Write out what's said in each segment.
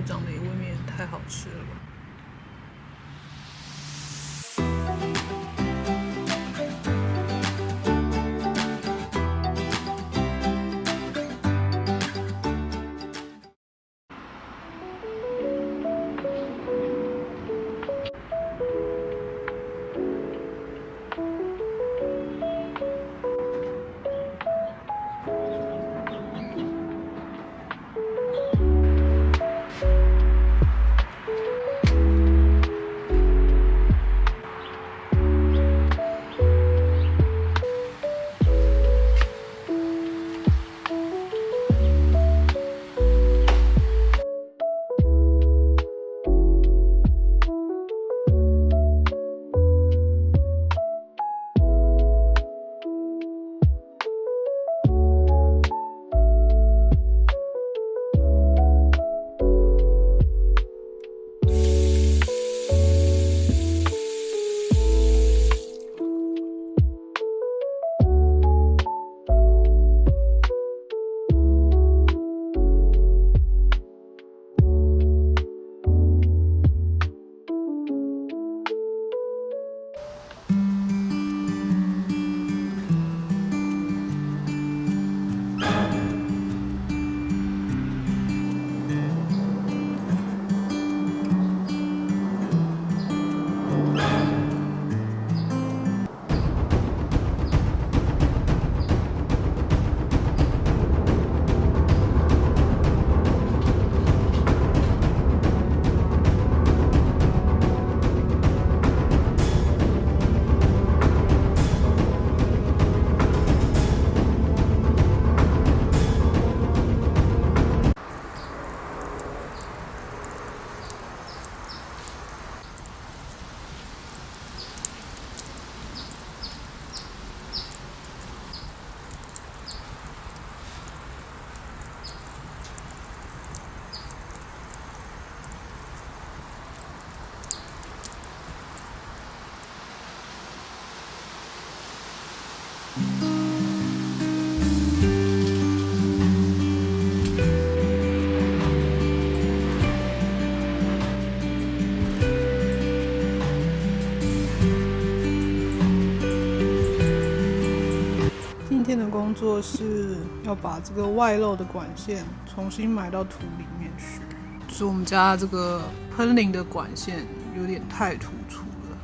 长得也未免太好吃了吧。今天的工作是要把这个外露的管线重新埋到土里面去，就是我们家这个喷淋的管线有点太突出了，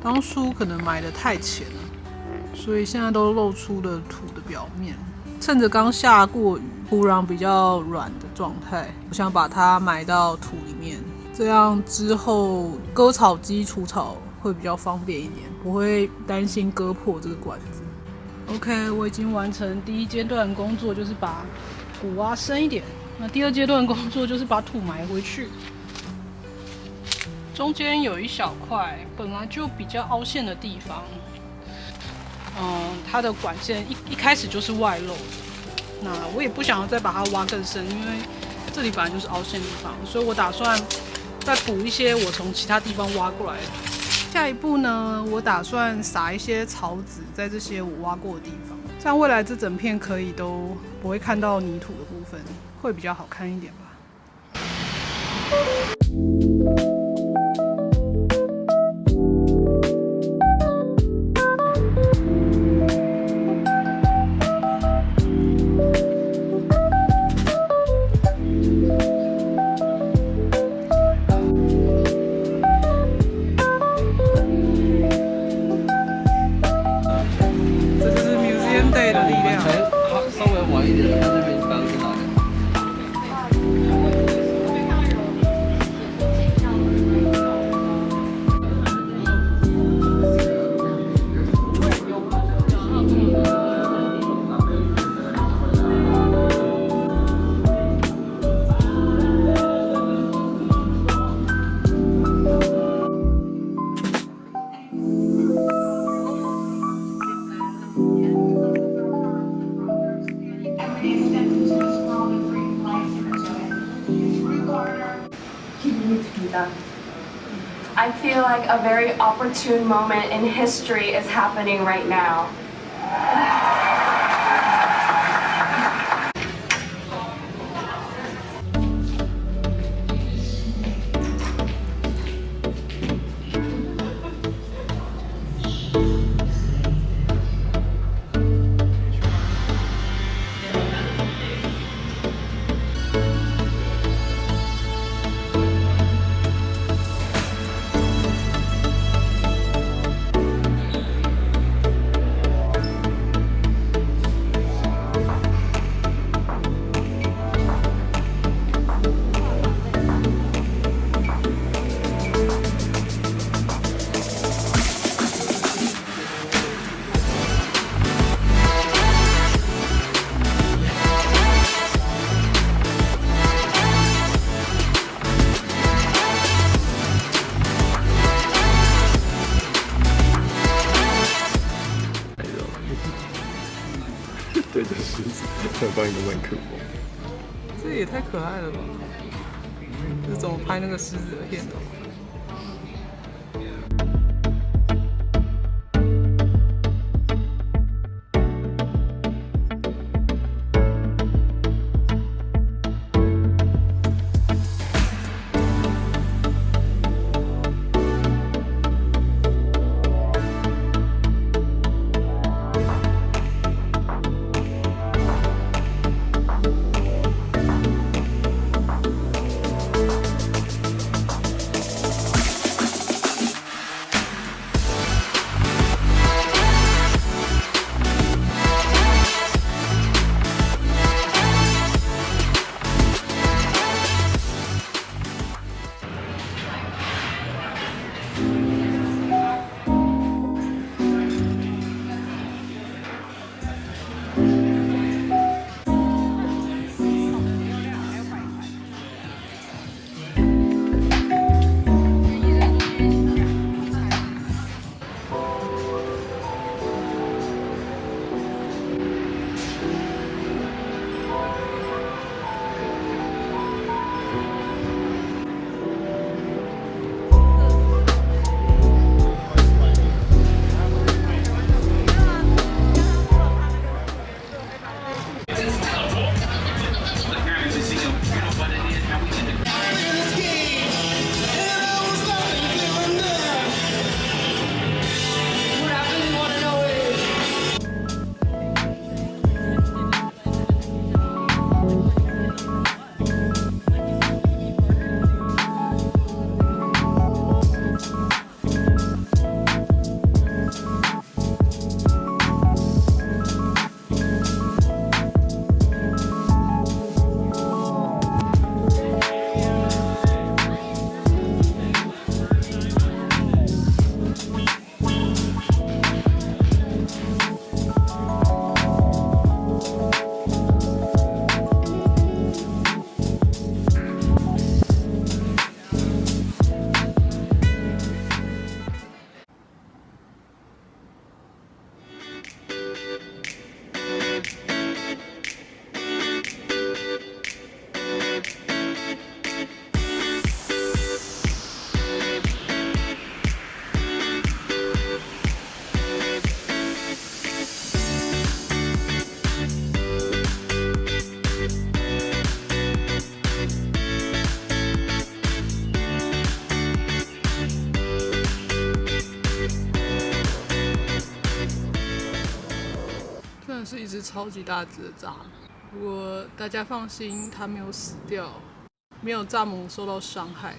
当初可能埋得太浅了，所以现在都露出了土的表面。趁着刚下过雨，土壤比较软的状态，我想把它埋到土里面，这样之后割草机除草会比较方便一点，不会担心割破这个管子。OK， 我已经完成第一阶段工作，就是把土挖深一点。那第二阶段工作就是把土埋回去。中间有一小块本来就比较凹陷的地方，它的管线一开始就是外露的。那我也不想要再把它挖更深，因为这里本来就是凹陷地方，所以我打算再补一些我从其他地方挖过来的。下一步呢，我打算撒一些草籽在这些我挖过的地方，这样未来这整片可以都不会看到泥土的部分，会比较好看一点吧。一点了，那边刚是哪个？I feel like a very opportune moment in history is happening right now.对着狮子，想帮一个麦克风。这也太可爱了吧！这是怎么拍那个狮子的片头？真的是一只超级大只的蚱蜢，不过大家放心，它没有死掉，没有蚱蜢受到伤害。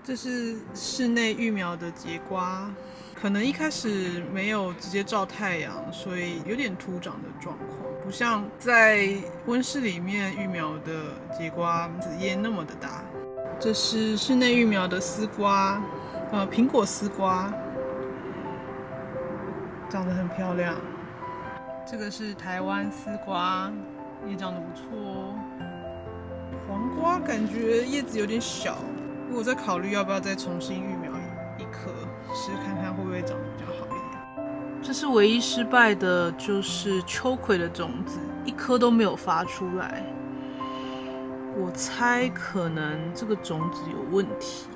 这是室内育苗的节瓜，可能一开始没有直接照太阳，所以有点秃长的状况，不像在温室里面育苗的节瓜籽叶那么的大。这是室内育苗的丝瓜，苹果丝瓜，长得很漂亮。这个是台湾丝瓜，也长得不错哦。黄瓜感觉叶子有点小，我在考虑要不要再重新育苗一颗，试看看会不会长得比较好一点。这是唯一失败的，就是秋葵的种子，一颗都没有发出来。我猜可能这个种子有问题，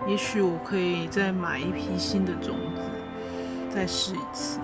也许我可以再买一批新的种子，再试一次。